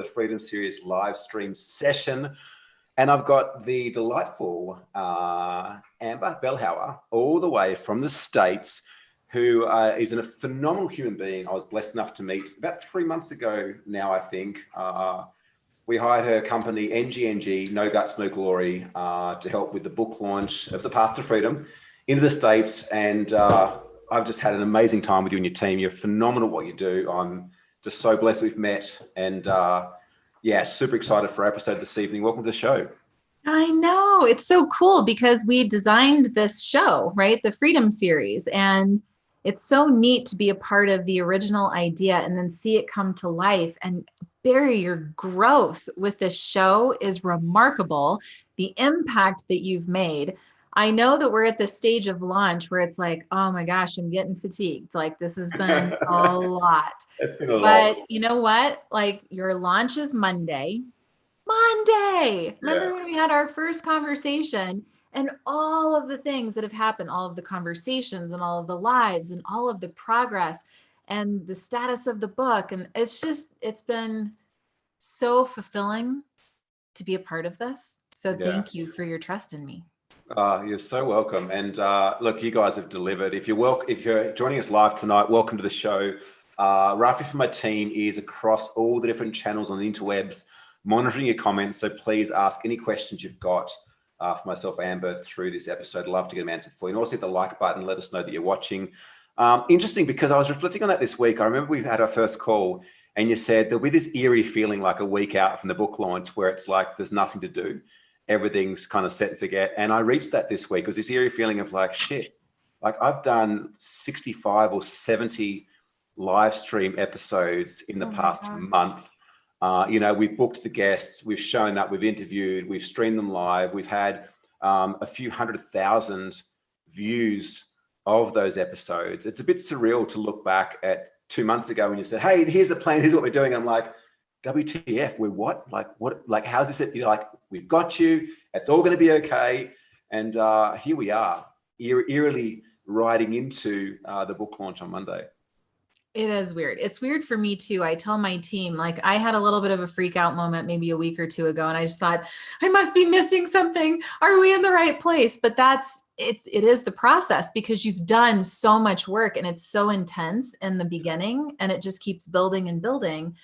the Freedom Series live stream session. And I've got the delightful Amber Vilhauer, all the way from the States, who is a phenomenal human being. I was blessed enough to meet about 3 months ago now, I think. We hired her company, NGNG, No Guts, No Glory, to help with the book launch of The Path to Freedom into the States. And I've just had an amazing time with you and your team. You're phenomenal at what you do. I'm just so blessed we've met. And yeah, super excited for our episode this evening. Welcome to the show. I know. It's so cool because we designed this show, right? The Freedom Series. And it's so neat to be a part of the original idea and then see it come to life. And Barry, your growth with this show is remarkable. The impact that you've made. I know that we're at the stage of launch where it's like, oh my gosh, I'm getting fatigued. Like this has been a lot. It's been a lot. But you know what? Like your launch is Monday. Remember when we had our first conversation and all of the things that have happened, all of the conversations and all of the lives and all of the progress and the status of the book. And it's been so fulfilling to be a part of this. So thank you for your trust in me. You're so welcome. And look, you guys have delivered. If you're joining us live tonight, welcome to the show. Rafi from my team is across all the different channels on the interwebs, monitoring your comments. So please ask any questions you've got for myself, Amber, through this episode. I'd love to get them answered for you. And also hit the like button. Let us know that you're watching. Interesting, because I was reflecting on that this week. I remember we had our first call and you said there'll be this eerie feeling like a week out from the book launch where it's like there's nothing to do. Everything's kind of set and forget. And I reached that this week. It was this eerie feeling of like, shit, like I've done 65 or 70 live stream episodes in the past month. We've booked the guests, we've shown up, we've interviewed, we've streamed them live. We've had a few 100,000 views of those episodes. It's a bit surreal to look back at 2 months ago when you said, hey, here's the plan, here's what we're doing. I'm like, WTF, we're what? Like, how's this? You're like, we've got you, it's all going to be okay. And here we are, eerily riding into the book launch on Monday. It is weird. It's weird for me too. I tell my team, like I had a little bit of a freak out moment maybe a week or two ago. And I just thought, I must be missing something. Are we in the right place? But it is the process because you've done so much work and it's so intense in the beginning and it just keeps building and building.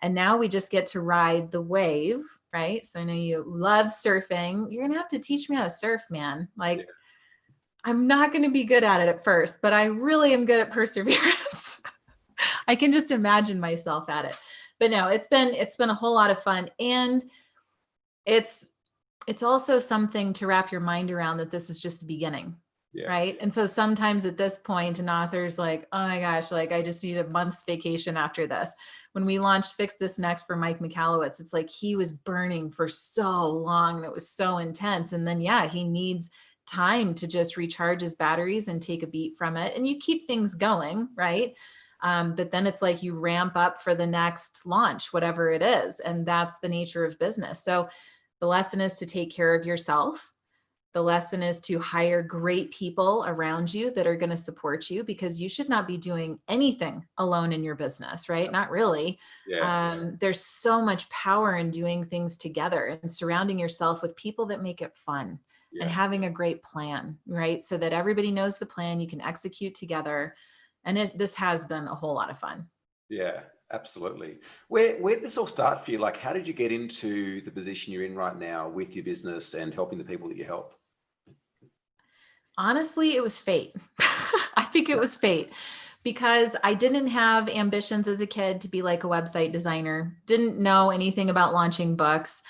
And now we just get to ride the wave, right? So I know you love surfing. You're going to have to teach me how to surf, man. Like I'm not going to be good at it at first, but I really am good at perseverance. I can just imagine myself at it. But no, it's been a whole lot of fun. And it's also something to wrap your mind around that this is just the beginning. Yeah. Right. And so sometimes at this point, an author's like, oh my gosh, like I just need a month's vacation after this. When we launched Fix This Next for Mike Michalowicz, it's like he was burning for so long and it was so intense. And then, he needs time to just recharge his batteries and take a beat from it. And you keep things going, right? But then it's like you ramp up for the next launch, whatever it is. And that's the nature of business. So the lesson is to take care of yourself. The lesson is to hire great people around you that are going to support you because you should not be doing anything alone in your business, right? Not really. There's so much power in doing things together and surrounding yourself with people that make it fun and having a great plan, right? So that everybody knows the plan, you can execute together. And this has been a whole lot of fun. Yeah, absolutely. Where did this all start for you? Like, how did you get into the position you're in right now with your business and helping the people that you help? Honestly, it was fate. I think it was fate because I didn't have ambitions as a kid to be like a website designer, didn't know anything about launching books.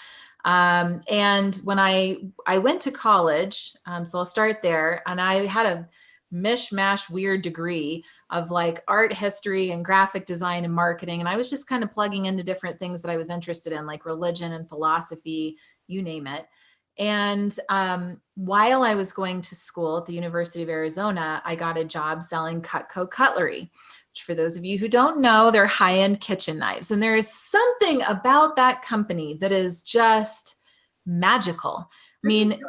And when I went to college, so I'll start there, and I had a mishmash weird degree of like art history and graphic design and marketing. And I was just kind of plugging into different things that I was interested in, like religion and philosophy, you name it. And while I was going to school at the University of Arizona, I got a job selling CutCo cutlery, which for those of you who don't know, they're high-end kitchen knives. And there is something about that company that is just magical. I mean,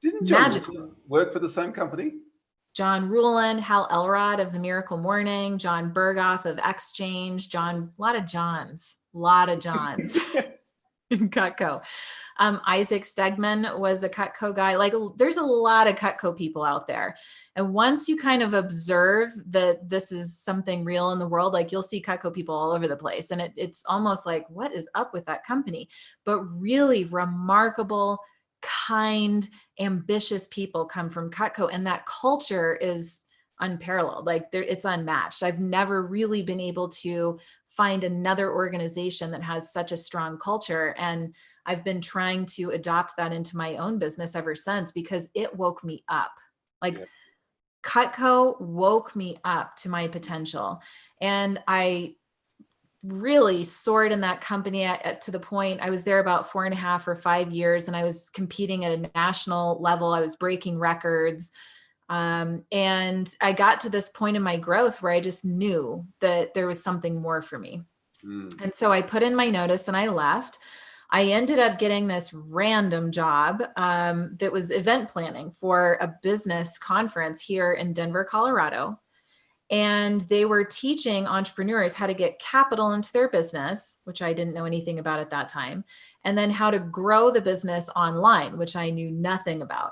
didn't Joel work for the same company? John Rulin, Hal Elrod of The Miracle Morning, John Berghoff of Exchange, a lot of Johns in CutCo. Isaac Stegman was a CutCo guy. Like, there's a lot of CutCo people out there. And once you kind of observe that this is something real in the world, like you'll see CutCo people all over the place. And it's almost like, what is up with that company? But really remarkable, kind, ambitious people come from CutCo, and that culture is unparalleled. Like, it's unmatched. I've never really been able to find another organization that has such a strong culture. And I've been trying to adopt that into my own business ever since, because it woke me up. Like, CutCo woke me up to my potential. And I really soared in that company to the point I was there about 4.5 or 5 years, and I was competing at a national level. I was breaking records. And I got to this point in my growth where I just knew that there was something more for me. And so I put in my notice and I left. I ended up getting this random job that was event planning for a business conference here in Denver, Colorado. And they were teaching entrepreneurs how to get capital into their business, which I didn't know anything about at that time, and then how to grow the business online, which I knew nothing about.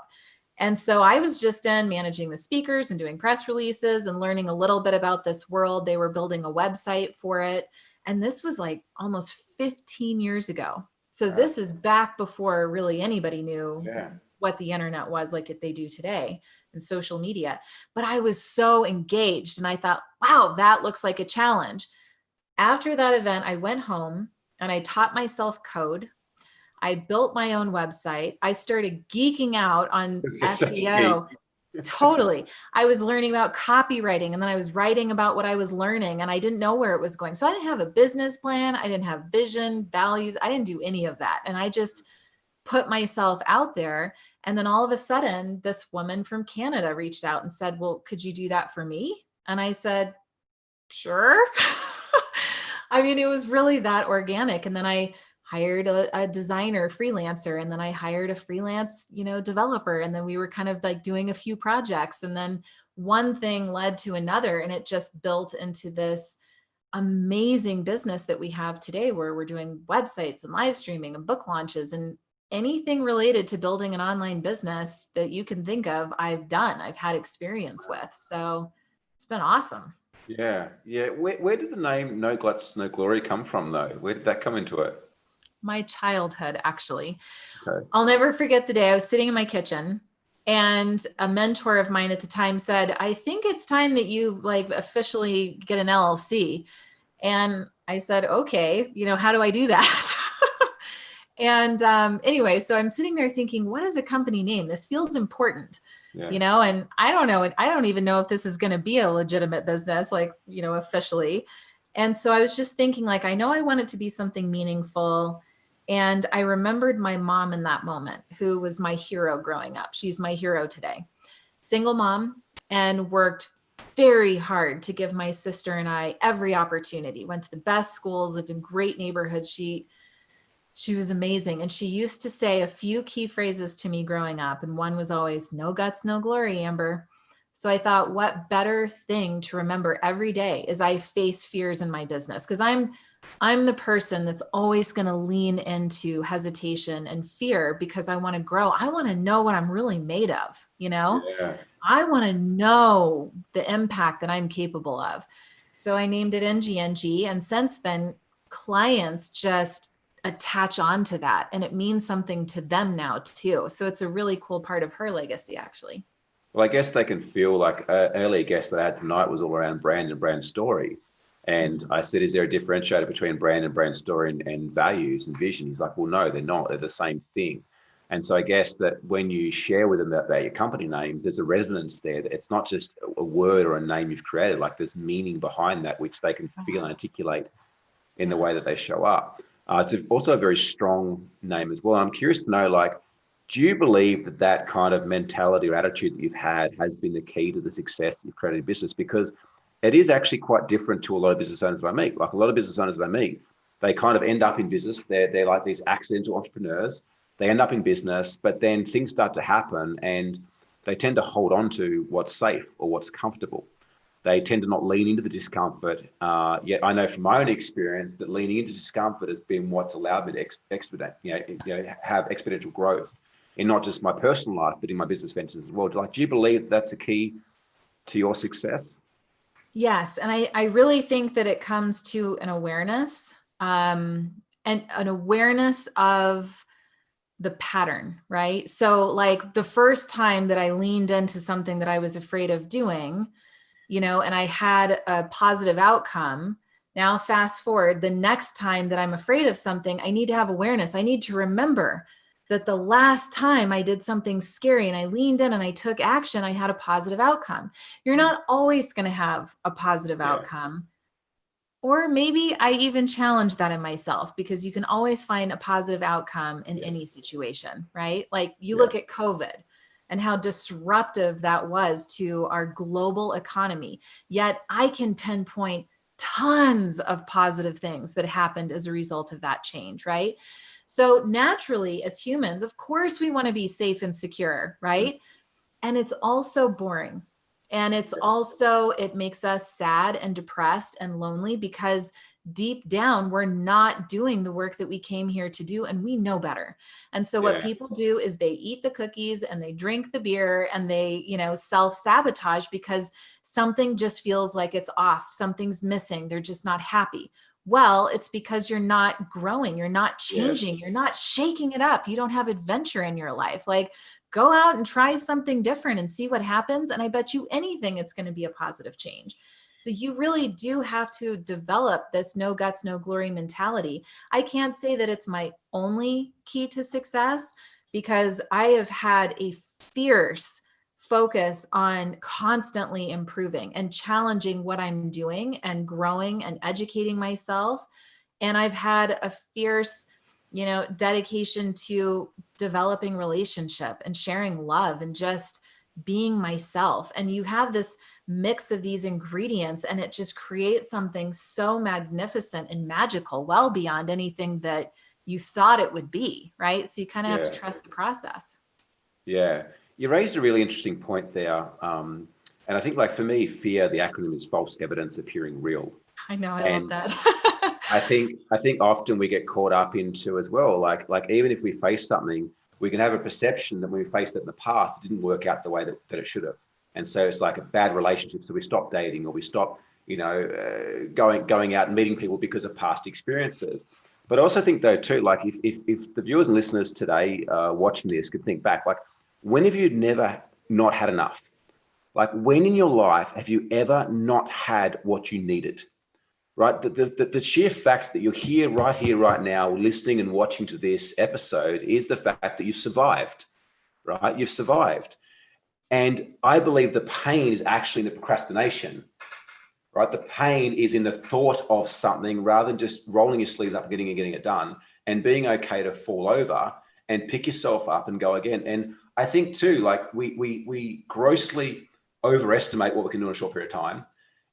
And so I was just in managing the speakers and doing press releases and learning a little bit about this world. They were building a website for it. And this was like almost 15 years ago. So this is back before really anybody knew what the internet was like they do today, and social media. But I was so engaged and I thought, wow, that looks like a challenge. After that event, I went home and I taught myself code. I built my own website. I started geeking out on SEO. Totally. I was learning about copywriting, and then I was writing about what I was learning, and I didn't know where it was going. So I didn't have a business plan. I didn't have vision, values. I didn't do any of that. And I just put myself out there. And then all of a sudden, this woman from Canada reached out and said, well, could you do that for me? And I said, sure. I mean, it was really that organic. And then I hired a designer freelancer, and then I hired a freelance, developer. And then we were kind of like doing a few projects, and then one thing led to another, and it just built into this amazing business that we have today, where we're doing websites and live streaming and book launches and anything related to building an online business that you can think of, I've had experience with. So it's been awesome. Yeah. Where did the name No Guts, No Glory come from though? Where did that come into it? My childhood, actually. Okay. I'll never forget the day I was sitting in my kitchen, and a mentor of mine at the time said, I think it's time that you officially get an LLC. And I said, okay, how do I do that? And anyway, so I'm sitting there thinking, what is a company name? This feels important, and I don't know. I don't even know if this is going to be a legitimate business, officially. And so I was just thinking, I know I want it to be something meaningful. And I remembered my mom in that moment, who was my hero growing up. She's my hero today. Single mom, and worked very hard to give my sister and I every opportunity. Went to the best schools, lived in great neighborhoods. She was amazing. And she used to say a few key phrases to me growing up. And one was always, no guts, no glory, Amber. So I thought, what better thing to remember every day as I face fears in my business? Because I'm the person that's always going to lean into hesitation and fear, because I want to grow. I want to know what I'm really made of, I want to know the impact that I'm capable of. So I named it NGNG. And since then, clients just attach on to that, and it means something to them now too. So it's a really cool part of her legacy, actually. Well, I guess they can feel like an earlier guest that I had tonight was all around brand and brand story. And I said, is there a differentiator between brand and brand story and values and vision? He's like, well, no, they're not. They're the same thing. And so I guess that when you share with them about your company name, there's a resonance there. That it's not just a word or a name you've created. There's meaning behind that, which they can feel and articulate in the way that they show up. It's also a very strong name as well. I'm curious to know, do you believe that kind of mentality or attitude that you've had has been the key to the success you've created in business? Because it is actually quite different to a lot of business owners that I meet. A lot of business owners that I meet, they kind of end up in business. They're like these accidental entrepreneurs. They end up in business, but then things start to happen, and They tend to hold on to what's safe or what's comfortable. They tend to not lean into the discomfort. Yet I know from my own experience that leaning into discomfort has been what's allowed me to have exponential growth in not just my personal life, but in my business ventures as well. Like, do you believe that's a key to your success? Yes. And I really think that it comes to an awareness, and an awareness of the pattern, right? So like the first time that I leaned into something that I was afraid of doing, and I had a positive outcome. Now, fast forward, the next time that I'm afraid of something, I need to have awareness. I need to remember that the last time I did something scary and I leaned in and I took action, I had a positive outcome. You're not always going to have a positive outcome. Or maybe I even challenge that in myself, because you can always find a positive outcome in any situation, right? Like you look at COVID and how disruptive that was to our global economy. Yet I can pinpoint tons of positive things that happened as a result of that change, right? So naturally, as humans, of course, we want to be safe and secure, right? And it's also boring. And it's also, it makes us sad and depressed and lonely, because deep down, we're not doing the work that we came here to do, and we know better. And so what people do is they eat the cookies and they drink the beer and they, self-sabotage because something just feels like it's off. Something's missing. They're just not happy. Well, it's because you're not growing. You're not changing. You're not shaking it up. You don't have adventure in your life. Like, go out and try something different and see what happens. And I bet you anything, it's going to be a positive change. So you really do have to develop this no guts, no glory mentality. I can't say that it's my only key to success, because I have had a fierce focus on constantly improving and challenging what I'm doing and growing and educating myself. And I've had a fierce, dedication to developing relationship and sharing love and just being myself. And you have this mix of these ingredients, and it just creates something so magnificent and magical, well beyond anything that you thought it would be, right? So you kind of have to trust the process. Yeah. You raised a really interesting point there. And I think, like, for me, fear, the acronym is false evidence appearing real. I know, I love that. I think often we get caught up into as well, like even if we face something, we can have a perception that when we faced it in the past, it didn't work out the way that it should have. And so it's like a bad relationship. So we stop dating, or we stop, going out and meeting people because of past experiences. But I also think, though, too, like if the viewers and listeners today watching this could think back, like, when have you never not had enough? Like, when in your life have you ever not had what you needed? Right? The sheer fact that you're here, right now, listening and watching to this episode is the fact that you survived, right? You've survived. And I believe the pain is actually in the procrastination, right? The pain is in the thought of something rather than just rolling your sleeves up and getting it done, and being okay to fall over and pick yourself up and go again. And I think too, like we grossly overestimate what we can do in a short period of time,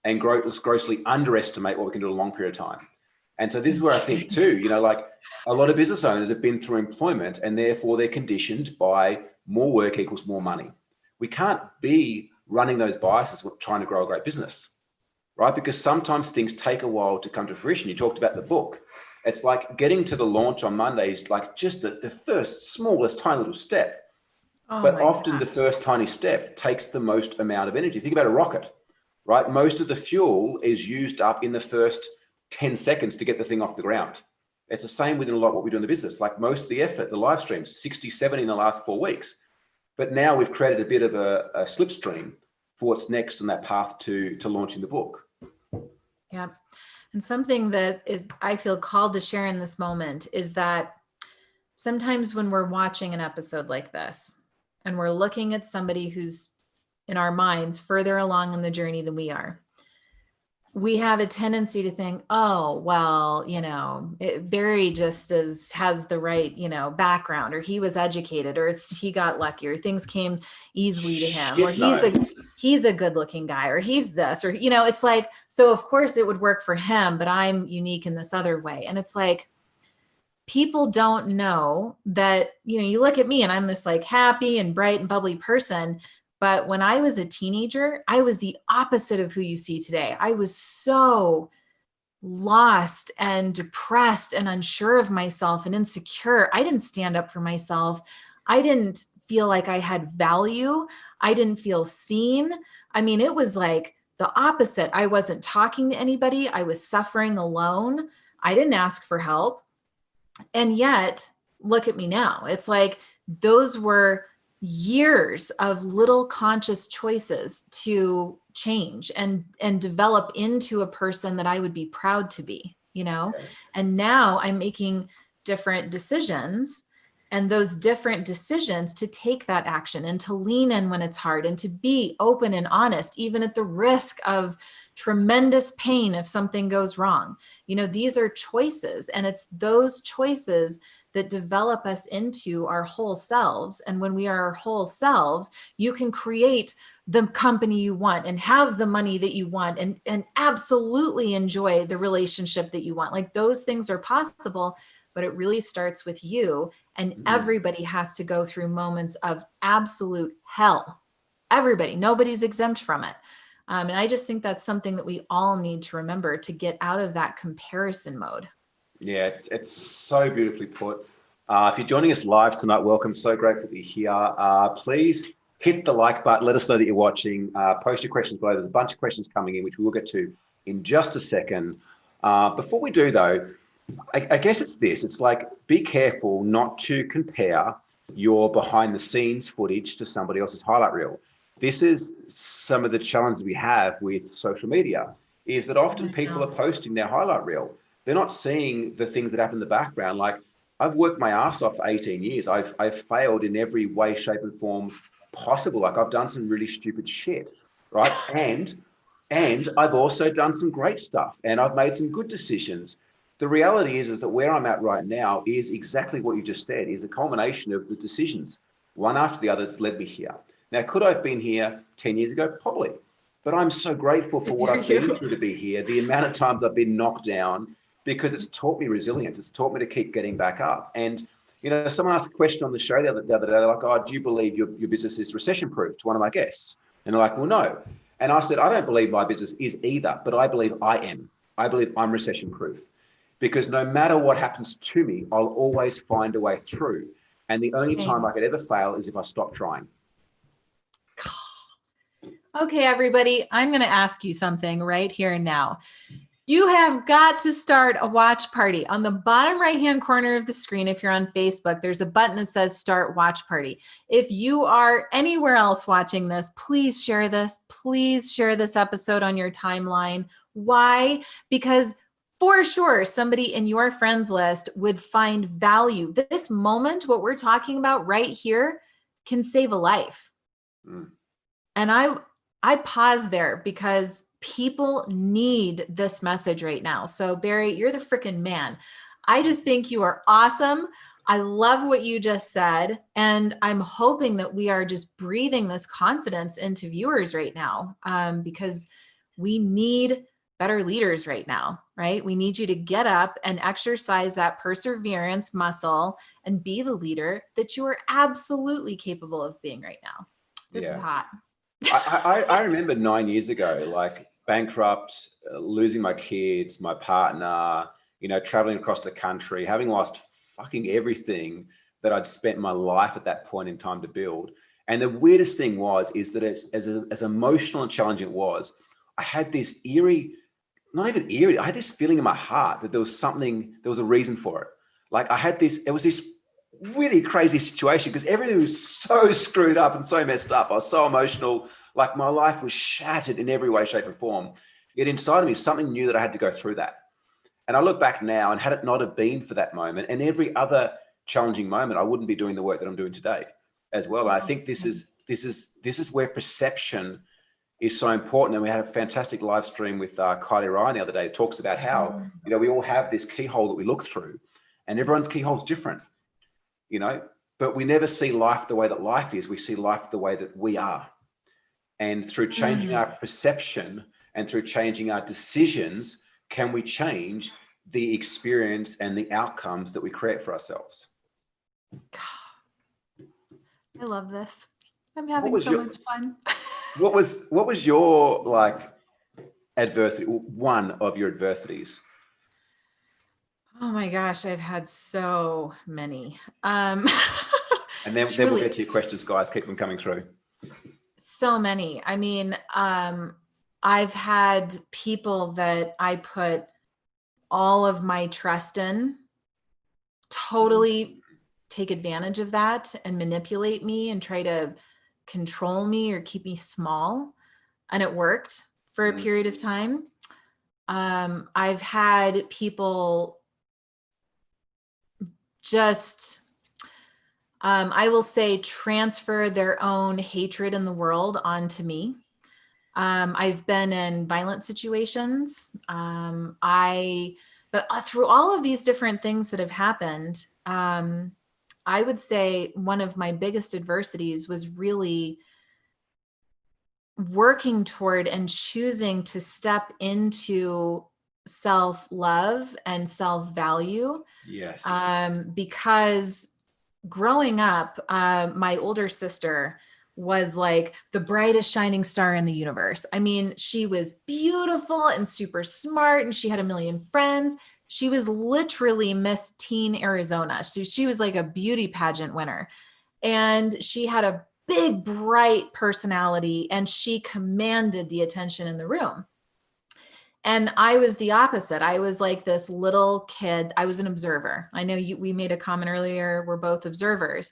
and grossly underestimate what we can do in a long period of time. And so this is where I think too, like, a lot of business owners have been through employment, and therefore they're conditioned by more work equals more money. We can't be running those biases trying to grow a great business, right? Because sometimes things take a while to come to fruition. You talked about the book. It's like getting to the launch on Monday is like just the first smallest tiny little step. But often the first tiny step takes the most amount of energy. Think about a rocket. Right? Most of the fuel is used up in the first 10 seconds to get the thing off the ground. It's the same within a lot what we do in the business. Like, most of the effort, the live streams, 60, 70 in the last 4 weeks. But now we've created a bit of a slipstream for what's next on that path to launching the book. Yeah. And something that I feel called to share in this moment is that sometimes when we're watching an episode like this and we're looking at somebody who's in our minds further along in the journey than we are, we have a tendency to think, oh, well, Barry just has the right, background, or he was educated, or he got lucky, or things came easily to him, or he's a good looking guy, or he's this, or, it's like, so of course it would work for him, but I'm unique in this other way. And it's like, people don't know that, you look at me and I'm this like happy and bright and bubbly person, But when I was a teenager, I was the opposite of who you see today. I was so lost and depressed and unsure of myself and insecure. I didn't stand up for myself. I didn't feel like I had value. I didn't feel seen. I mean, it was like the opposite. I wasn't talking to anybody. I was suffering alone. I didn't ask for help. And yet, look at me now. It's like those were years of little conscious choices to change and develop into a person that I would be proud to be, you know? Okay. And now I'm making different decisions, and those different decisions to take that action and to lean in when it's hard and to be open and honest, even at the risk of tremendous pain if something goes wrong. You know, these are choices, and it's those choices that develop us into our whole selves. And when we are our whole selves, you can create the company you want and have the money that you want and absolutely enjoy the relationship that you want. Like those things are possible, but it really starts with you. And everybody has to go through moments of absolute hell. Everybody, nobody's exempt from it. And I just think that's something that we all need to remember to get out of that comparison mode. Yeah, it's so beautifully put. If you're joining us live tonight, welcome. So grateful that you're here. Please hit the like button. Let us know that you're watching. Post your questions below. There's a bunch of questions coming in, which we will get to in just a second. Before we do, though, I guess it's this. It's like, be careful not to compare your behind the scenes footage to somebody else's highlight reel. This is some of the challenges we have with social media, is that often people are posting their highlight reel. They're not seeing the things that happen in the background. Like, I've worked my ass off for 18 years. I've failed in every way, shape, and form possible. Like, I've done some really stupid shit, right? And I've also done some great stuff, and I've made some good decisions. The reality is that where I'm at right now is exactly what you just said, is a culmination of the decisions, one after the other, that's led me here. Now, could I have been here 10 years ago? Probably. But I'm so grateful for what I've been through to be here, the amount of times I've been knocked down, because it's taught me resilience. It's taught me to keep getting back up. And, you know, someone asked a question on the show the other day, they're like, oh, do you believe your business is recession-proof, to one of my guests? And they're like, well, no. And I said, I don't believe my business is either, but I believe I am. I believe I'm recession-proof, because no matter what happens to me, I'll always find a way through. And the only time I could ever fail is if I stop trying. Okay, everybody, I'm going to ask you something right here and now. You have got to start a watch party. On the bottom right-hand corner of the screen, if you're on Facebook, there's a button that says Start Watch Party. If you are anywhere else watching this, please share this. Please share this episode on your timeline. Why? Because for sure, somebody in your friends list would find value. This moment, what we're talking about right here, can save a life. And I pause there because people need this message right now. So Barry, you're the freaking man. I just think you are awesome. I love what you just said. And I'm hoping that we are just breathing this confidence into viewers right now, because we need better leaders right now, right? We need you to get up and exercise that perseverance muscle and be the leader that you are absolutely capable of being right now. This is hot. I remember 9 years ago, like bankrupt, losing my kids, my partner, you know, traveling across the country, having lost fucking everything that I'd spent my life at that point in time to build. And the weirdest thing is that as emotional and challenging it was, I had this eerie, not even eerie, I had this feeling in my heart that there was a reason for it. Like it was this really crazy situation, because everything was so screwed up and so messed up. I was so emotional, like my life was shattered in every way, shape, and form. Yet inside of me, something knew that I had to go through that. And I look back now, and had it not have been for that moment and every other challenging moment, I wouldn't be doing the work that I'm doing today as well. And I think this is where perception is so important. And we had a fantastic live stream with Kylie Ryan the other day. It talks about how, you know, we all have this keyhole that we look through, and everyone's keyhole is different. You know, but we never see life the way that life is. We see life the way that we are. And through changing our perception and through changing our decisions, can we change the experience and the outcomes that we create for ourselves? I love this. I'm What having was so your much fun. what was your like adversity? One of your adversities. Oh my gosh, I've had so many. And then we'll Truly, get to your questions, guys. Keep them coming through. so many. I mean, I've had people that I put all of my trust in totally take advantage of that and manipulate me and try to control me or keep me small. And it worked for a period of time. I've had people just, I will say, transfer their own hatred in the world onto me. I've been in violent situations. But through all of these different things that have happened, I would say one of my biggest adversities was really working toward and choosing to step into self-love and self-value. Yes. Because growing up, my older sister was like the brightest shining star in the universe. I mean, she was beautiful and super smart, and she had a million friends. She was literally Miss Teen Arizona. So she was like a beauty pageant winner. And she had a big, bright personality, and she commanded the attention in the room. And I was the opposite. I was like this little kid. I was an observer. I know we made a comment earlier. We're both observers.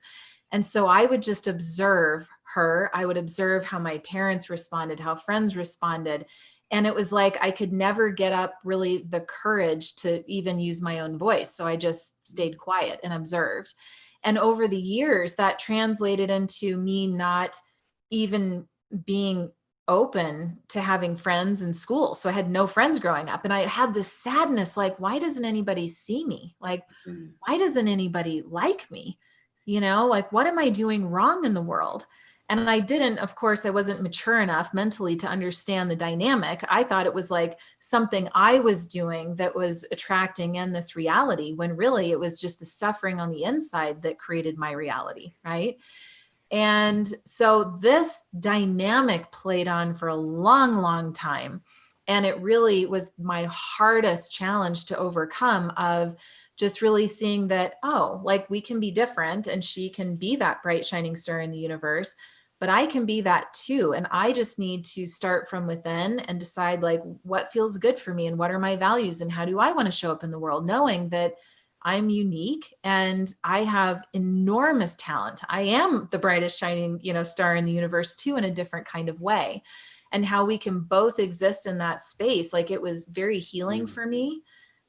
And so I would just observe her. I would observe how my parents responded, how friends responded. And it was like I could never get up really the courage to even use my own voice. So I just stayed quiet and observed. And over the years, that translated into me not even being open to having friends in school. So I had no friends growing up, and I had this sadness, like, why doesn't anybody see me? Like, why doesn't anybody like me? Like, what am I doing wrong in the world? And I didn't, of course, I wasn't mature enough mentally to understand the dynamic. I thought it was like something I was doing that was attracting in this reality, when really it was just the suffering on the inside that created my reality, right? And so this dynamic played on for a long, long time. And it really was my hardest challenge to overcome, of just really seeing that, oh, like, we can be different, and she can be that bright shining star in the universe, but I can be that too. And I just need to start from within and decide, like, what feels good for me and what are my values and how do I want to show up in the world, knowing that I'm unique and I have enormous talent. I am the brightest shining, star in the universe too, in a different kind of way. And how we can both exist in that space. Like, it was very healing for me,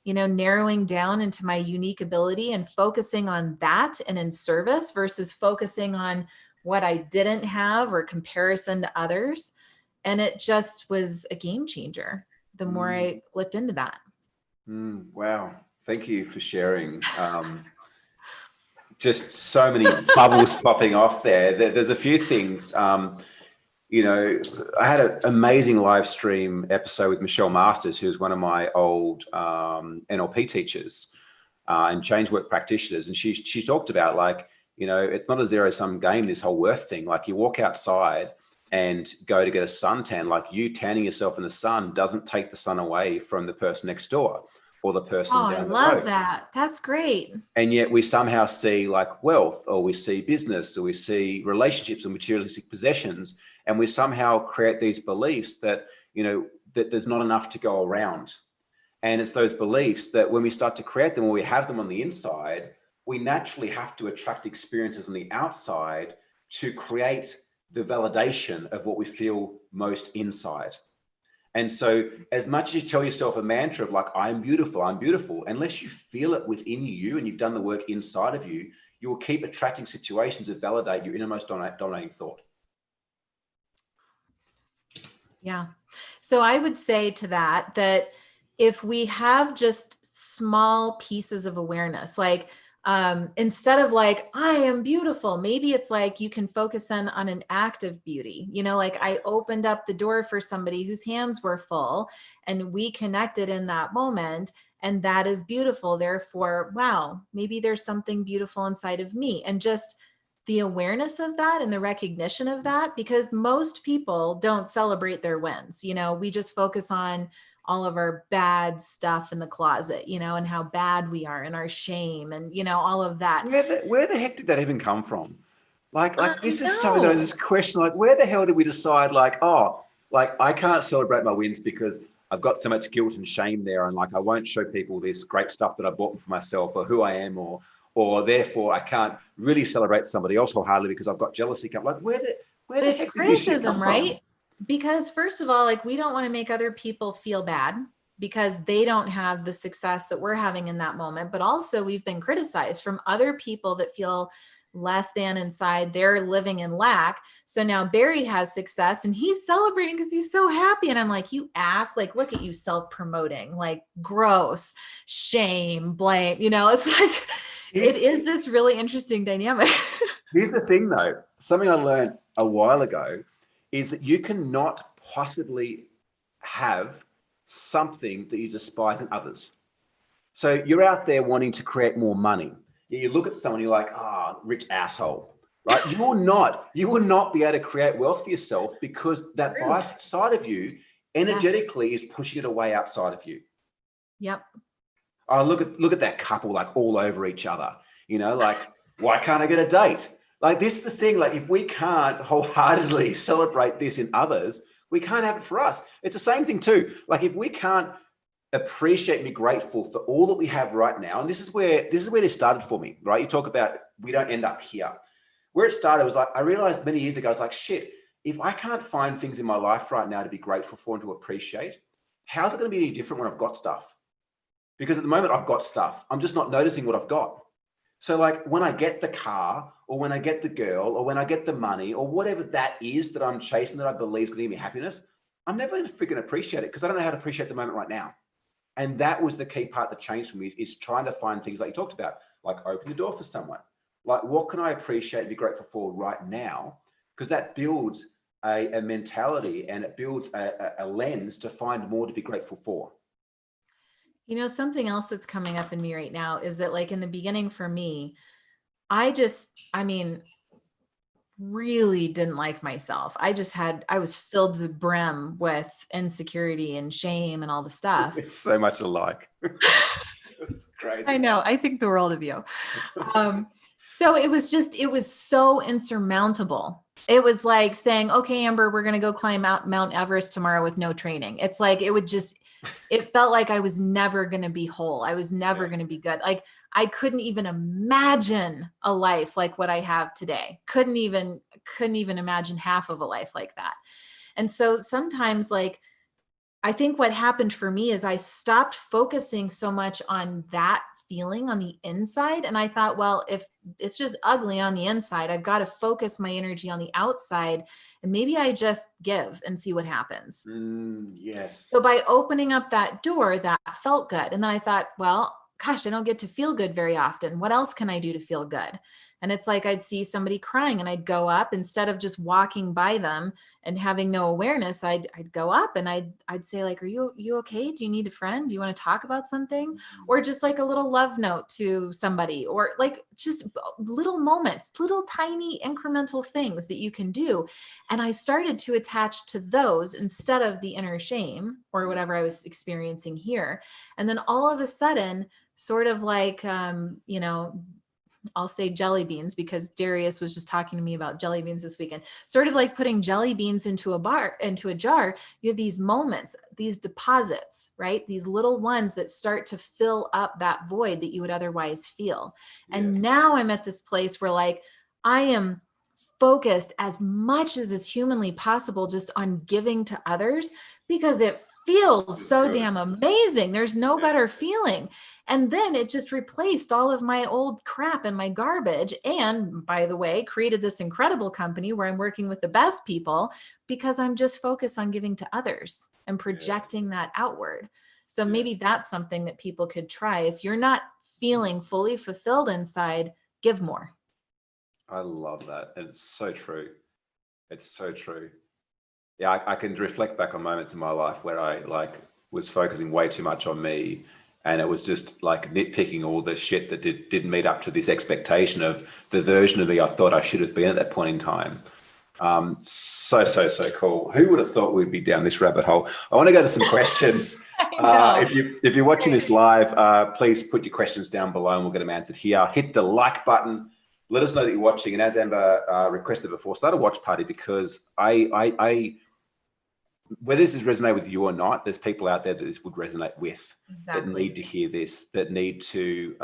narrowing down into my unique ability and focusing on that and in service versus focusing on what I didn't have or comparison to others. And it just was a game changer the more I looked into that. Wow. Thank you for sharing. Just so many bubbles popping off there. There's a few things. I had an amazing live stream episode with Michelle Masters, who's one of my old NLP teachers and change work practitioners. And she talked about, like, it's not a zero-sum game, this whole worth thing. Like, you walk outside and go to get a suntan, like, you tanning yourself in the sun doesn't take the sun away from the person next door or the person down the road. I love that. That's great. And yet we somehow see, like, wealth, or we see business, or we see relationships and materialistic possessions, and we somehow create these beliefs that, that there's not enough to go around. And it's those beliefs that when we start to create them, or we have them on the inside, we naturally have to attract experiences on the outside to create the validation of what we feel most inside. And so as much as you tell yourself a mantra of, like, I'm beautiful, unless you feel it within you and you've done the work inside of you, you will keep attracting situations that validate your innermost dominating thought. Yeah. So I would say to that if we have just small pieces of awareness, like, instead of like, I am beautiful, maybe it's like you can focus on an act of beauty. Like, I opened up the door for somebody whose hands were full, and we connected in that moment. And that is beautiful. Therefore, wow, maybe there's something beautiful inside of me. And just the awareness of that and the recognition of that, because most people don't celebrate their wins. You know, we just focus on all of our bad stuff in the closet, you know, and how bad we are and our shame and, you know, all of that. Where the heck did that even come from? Like I this is something that I know. just question, like, where the hell did we decide, like, oh, like I can't celebrate my wins because I've got so much guilt and shame there. And like, I won't show people this great stuff that I bought for myself or who I am, or therefore I can't really celebrate somebody else wholeheartedly because I've got jealousy. Like, where the It's heck did this shit come criticism, from? right? Because first of all, like we don't want to make other people feel bad because they don't have the success that we're having in that moment. But also we've been criticized from other people that feel less than inside. They're living in lack. So now Barry has success and he's celebrating because he's so happy. And I'm like, you ass, like, look at you self-promoting, like gross, shame, blame, you know, it's like, it is this really interesting dynamic. Here's the thing though, something I learned a while ago is that you cannot possibly have something that you despise in others. So you're out there wanting to create more money. You look at someone, you're like, ah, oh, rich asshole, right? You will not be able to create wealth for yourself because that bias side of you energetically is pushing it away outside of you. Yep. Oh, look at that couple, like all over each other, you know, like, why can't I get a date? Like, this is the thing, like, if we can't wholeheartedly celebrate this in others, we can't have it for us. It's the same thing too. Like, if we can't appreciate and be grateful for all that we have right now, and this is where this started for me, right? You talk about we don't end up here. Where it started was like, I realized many years ago, I was like, shit, if I can't find things in my life right now to be grateful for and to appreciate, how's it going to be any different when I've got stuff? Because at the moment I've got stuff. I'm just not noticing what I've got. So like when I get the car or when I get the girl or when I get the money or whatever that is that I'm chasing that I believe is going to give me happiness, I'm never going to freaking appreciate it because I don't know how to appreciate the moment right now. And that was the key part that changed for me is trying to find things like you talked about, like open the door for someone. Like what can I appreciate and be grateful for right now? Because that builds a mentality and it builds a lens to find more to be grateful for. You know, something else that's coming up in me right now is that like in the beginning for me, I mean, really didn't like myself. I was filled to the brim with insecurity and shame and all the stuff. It's so much alike. It's crazy. I know. I think the world of you. So it was so insurmountable. It was like saying, okay, Amber, we're going to go climb Mount Everest tomorrow with no training. It's like, it felt like I was never going to be whole. I was never going to be good. Like I couldn't even imagine a life like what I have today. Couldn't even imagine half of a life like that. And so sometimes like, I think what happened for me is I stopped focusing so much on that feeling on the inside. And I thought, well, if it's just ugly on the inside, I've got to focus my energy on the outside and maybe I just give and see what happens. Yes. So by opening up that door, that felt good. And then I thought, well, gosh, I don't get to feel good very often. What else can I do to feel good? And it's like I'd see somebody crying and I'd go up instead of just walking by them and having no awareness. I'd go up and I'd say like, are you okay? Do you need a friend? Do you want to talk about something? Or just like a little love note to somebody, or like just little moments, little tiny incremental things that you can do. And I started to attach to those instead of the inner shame or whatever I was experiencing here. And then all of a sudden, sort of like, you know, I'll say jelly beans because Darius was just talking to me about jelly beans this weekend, sort of like putting jelly beans into a jar. You have these moments, these deposits, right? These little ones that start to fill up that void that you would otherwise feel. And now I'm at this place where like, I am focused as much as is humanly possible just on giving to others because it feels so damn amazing. There's no better feeling. And then it just replaced all of my old crap and my garbage. And by the way, created this incredible company where I'm working with the best people because I'm just focused on giving to others and projecting that outward. So maybe that's something that people could try. If you're not feeling fully fulfilled inside, give more. I love that. And it's so true. It's so true. Yeah, I can reflect back on moments in my life where I like was focusing way too much on me And it was just like nitpicking all the shit that didn't meet up to this expectation of the version of me I thought I should have been at that point in time. So cool. Who would have thought we'd be down this rabbit hole? I want to go to some questions. If you're watching this live, please put your questions down below and we'll get them answered here. Hit the like button. Let us know that you're watching. And as Amber requested before, start a watch party, because whether this has resonated with you or not, there's people out there that this would resonate with, that need to hear this, that need to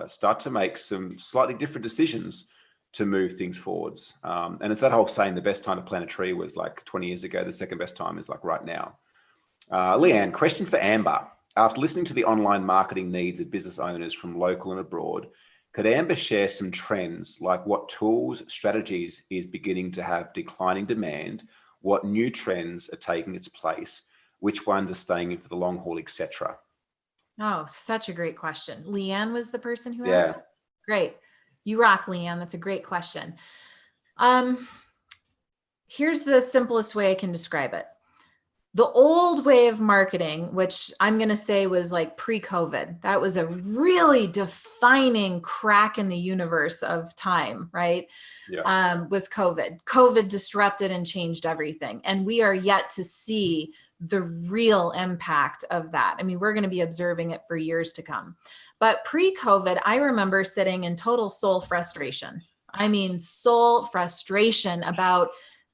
start to make some slightly different decisions to move things forwards. And it's that whole saying, the best time to plant a tree was like 20 years ago. The second best time is like right now. Leanne, question for Amber. After listening to the online marketing needs of business owners from local and abroad, could Amber share some trends, like what tools, strategies is beginning to have declining demand, what new trends are taking its place, which ones are staying in for the long haul, etc.? Oh, such a great question. Leanne was the person who asked. Great. You rock, Leanne. That's a great question. Here's the simplest way I can describe it. The old way of marketing, which I'm going to say was like pre-COVID, that was a really defining crack in the universe of time, right? Yeah. Was COVID. COVID disrupted and changed everything. And we are yet to see the real impact of that. I mean, we're going to be observing it for years to come. But pre-COVID, I remember sitting in total soul frustration. I mean, soul frustration about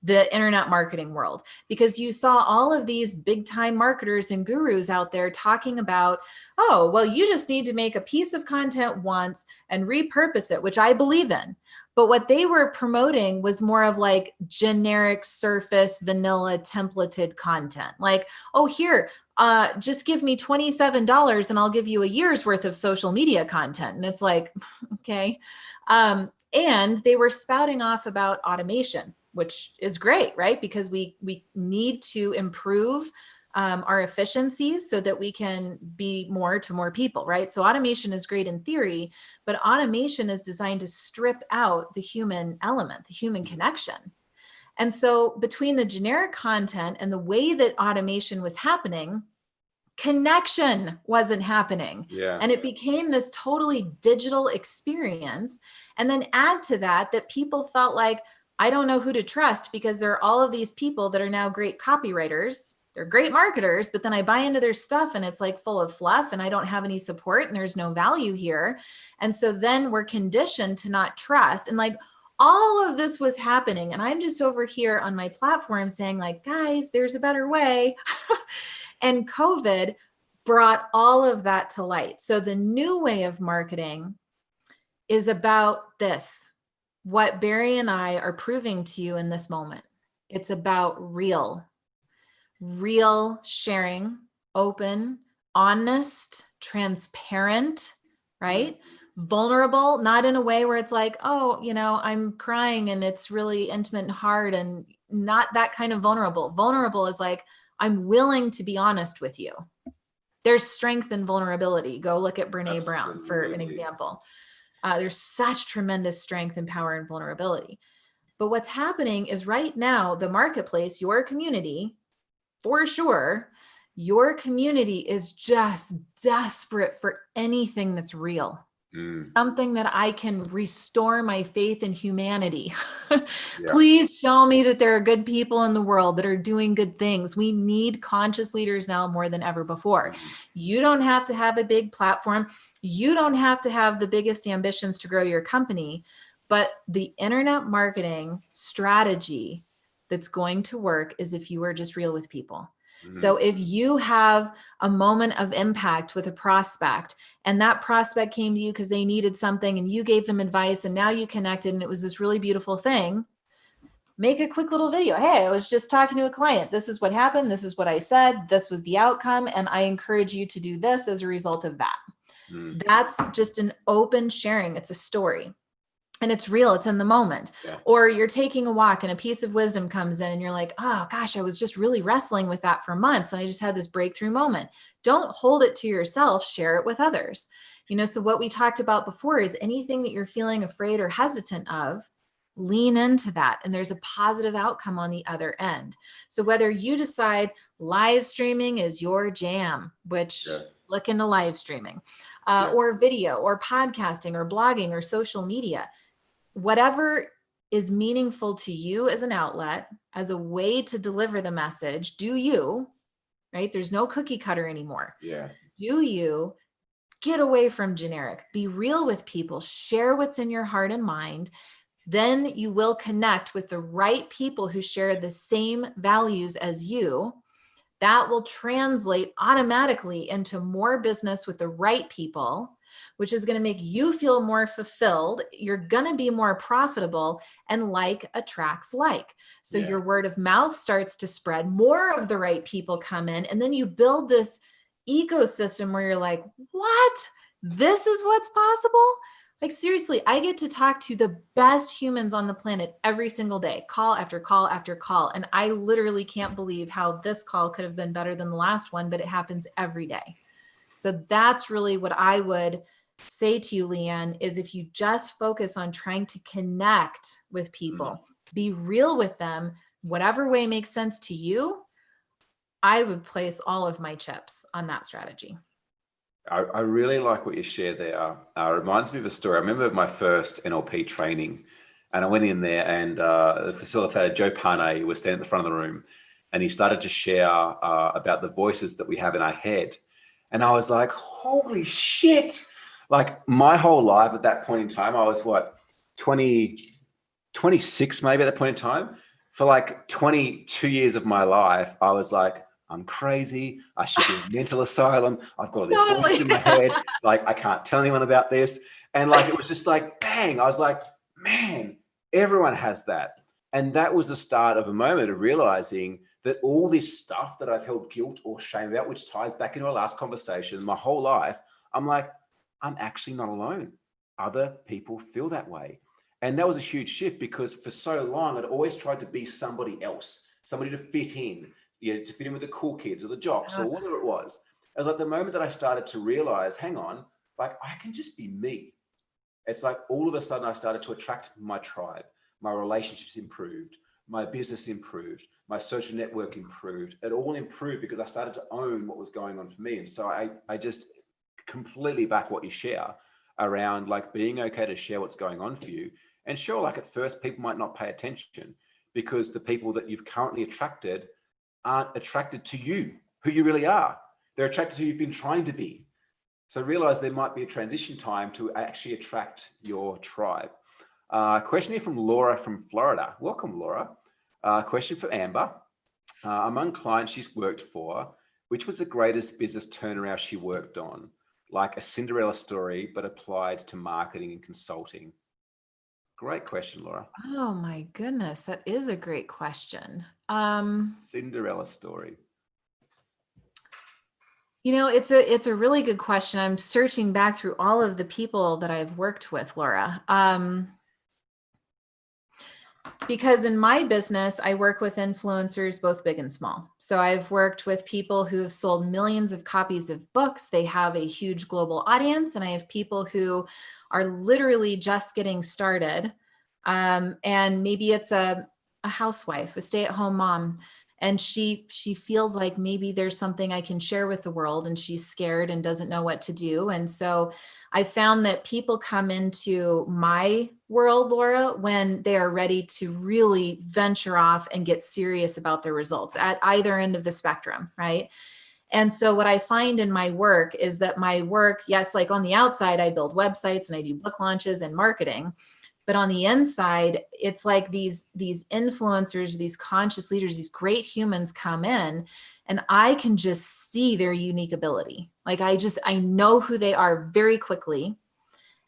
the internet marketing world, because you saw all of these big time marketers and gurus out there talking about, oh, well, you just need to make a piece of content once and repurpose it, which I believe in. But what they were promoting was more of like generic surface vanilla templated content. Like, oh, here, just give me $27 and I'll give you a year's worth of social media content. And it's like, okay. And they were spouting off about automation, which is great, right? Because we need to improve our efficiencies so that we can be more to more people, right? So automation is great in theory, but automation is designed to strip out the human element, the human connection. And so between the generic content and the way that automation was happening, connection wasn't happening. Yeah. And it became this totally digital experience. And then add to that people felt like, I don't know who to trust, because there are all of these people that are now great copywriters. They're great marketers, but then I buy into their stuff and it's like full of fluff and I don't have any support and there's no value here. And so then we're conditioned to not trust. And like all of this was happening. And I'm just over here on my platform saying like, guys, there's a better way. And COVID brought all of that to light. So the new way of marketing is about this. What Barry and I are proving to you in this moment. It's about real sharing, open, honest, transparent, right? Vulnerable, not in a way where it's like, oh, I'm crying and it's really intimate and hard, and not that kind of vulnerable. Vulnerable is like, I'm willing to be honest with you. There's strength in vulnerability. Go look at Brene Brown for an example. There's such tremendous strength and power and vulnerability. But what's happening is right now, the marketplace, your community, for sure, your community is just desperate for anything that's real. Something that I can restore my faith in humanity. Please show me that there are good people in the world that are doing good things. We need conscious leaders now more than ever before. You don't have to have a big platform. You don't have to have the biggest ambitions to grow your company, but the internet marketing strategy that's going to work is if you are just real with people. So if you have a moment of impact with a prospect and that prospect came to you because they needed something and you gave them advice and now you connected and it was this really beautiful thing, make a quick little video. Hey, I was just talking to a client. This is what happened. This is what I said. This was the outcome. And I encourage you to do this as a result of that. That's just an open sharing. It's a story. And it's real, it's in the moment. Or you're taking a walk and a piece of wisdom comes in and you're like, oh gosh, I was just really wrestling with that for months. And I just had this breakthrough moment. Don't hold it to yourself, share it with others. So what we talked about before is anything that you're feeling afraid or hesitant of, lean into that. And there's a positive outcome on the other end. So whether you decide live streaming is your jam, which look into live streaming, Yeah. or video or podcasting or blogging or social media. Whatever is meaningful to you as an outlet, as a way to deliver the message, do you, right? There's no cookie cutter anymore. Yeah. Do you get away from generic, be real with people, share what's in your heart and mind. Then you will connect with the right people who share the same values as you. That will translate automatically into more business with the right people, which is going to make you feel more fulfilled. You're going to be more profitable, and like attracts like. So Yeah. your word of mouth starts to spread, more of the right people come in, and then you build this ecosystem where you're like, what? This is what's possible? Like, seriously, I get to talk to the best humans on the planet every single day, call after call after call. And I literally can't believe how this call could have been better than the last one, but it happens every day. So that's really what I would say to you, Leanne, is if you just focus on trying to connect with people, be real with them, whatever way makes sense to you, I would place all of my chips on that strategy. I really like what you shared there. It reminds me of a story. I remember my first NLP training, and I went in there, and the facilitator, Joe Pane, was standing at the front of the room, and he started to share about the voices that we have in our head. And I was like, holy shit. Like, my whole life at that point in time, I was 26 maybe at that point in time. For like 22 years of my life, I was like, I'm crazy. I should be in a mental asylum. I've got this voice in my head. Like, I can't tell anyone about this. And like, it was just like, bang. I was like, man, everyone has that. And that was the start of a moment of realizing that all this stuff that I've held guilt or shame about, which ties back into our last conversation, my whole life, I'm like, I'm actually not alone. Other people feel that way. And that was a huge shift, because for so long, I'd always tried to be somebody else, somebody to fit in. To fit in with the cool kids or the jocks or whatever it was. It was like the moment that I started to realize, hang on, like, I can just be me. It's like all of a sudden I started to attract my tribe. My relationships improved. My business improved. My social network improved. It all improved because I started to own what was going on for me. And so I just completely back what you share around like being okay to share what's going on for you. And sure, like at first people might not pay attention, because the people that you've currently attracted aren't attracted to you, who you really are. They're attracted to who you've been trying to be. So realize there might be a transition time to actually attract your tribe. Question here from Laura from Florida. Welcome, Laura. Question for Amber. Among clients she's worked for, which was the greatest business turnaround she worked on? Like a Cinderella story, but applied to marketing and consulting. Great question, Laura. Oh my goodness, that is a great question. Cinderella story. You know, it's a really good question. I'm searching back through all of the people that I've worked with, Laura. Because in my business, I work with influencers, both big and small. So I've worked with people who have sold millions of copies of books. They have a huge global audience. And I have people who are literally just getting started. And maybe it's a housewife, a stay-at-home mom. And she feels like maybe there's something I can share with the world, and she's scared and doesn't know what to do. And so I found that people come into my world, Laura, when they are ready to really venture off and get serious about their results at either end of the spectrum, right? And so what I find in my work is that my work, yes, like on the outside, I build websites and I do book launches and marketing. But on the inside, it's like these influencers, these conscious leaders, these great humans come in, and I can just see their unique ability. Like I know who they are very quickly.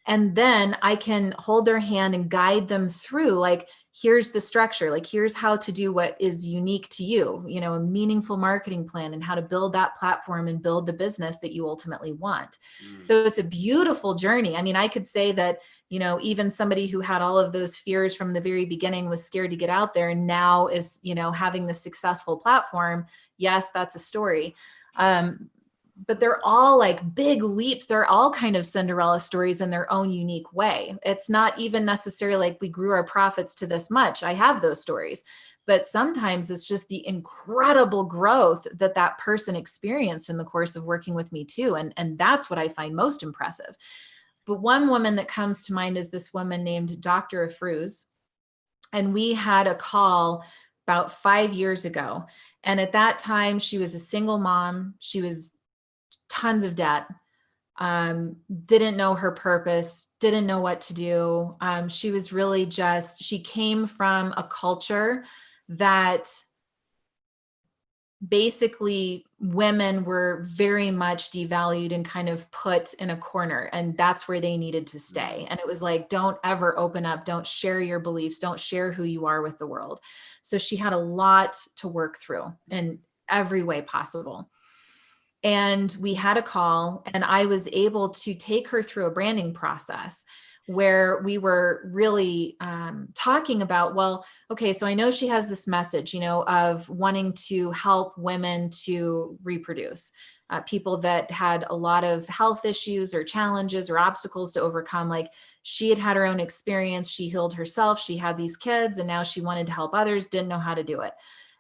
And then I can hold their hand and guide them through, like, here's the structure, like, here's how to do what is unique to you, you know, a meaningful marketing plan, and how to build that platform and build the business that you ultimately want. So it's a beautiful journey. I mean, I could say that, you know, even somebody who had all of those fears from the very beginning was scared to get out there and now is, you know, having the successful platform. Yes, that's a story. But they're all like big leaps. They're all kind of Cinderella stories in their own unique way. It's not even necessarily like we grew our profits to this much. I have those stories, but sometimes it's just the incredible growth that that person experienced in the course of working with me too. And that's what I find most impressive. But one woman that comes to mind is this woman named Dr. Afruz. And we had a call about 5 years ago. And at that time, she was a single mom. She was tons of debt, didn't know her purpose, didn't know what to do. She was really just, she came from a culture that basically women were very much devalued and kind of put in a corner, and that's where they needed to stay. And it was like, don't ever open up, don't share your beliefs, don't share who you are with the world. So she had a lot to work through in every way possible. And we had a call, and I was able to take her through a branding process where we were really talking about, well, okay, so I know she has this message, of wanting to help women to reproduce, people that had a lot of health issues or challenges or obstacles to overcome. Like, she had her own experience, she healed herself, she had these kids, and now she wanted to help others, didn't know how to do it.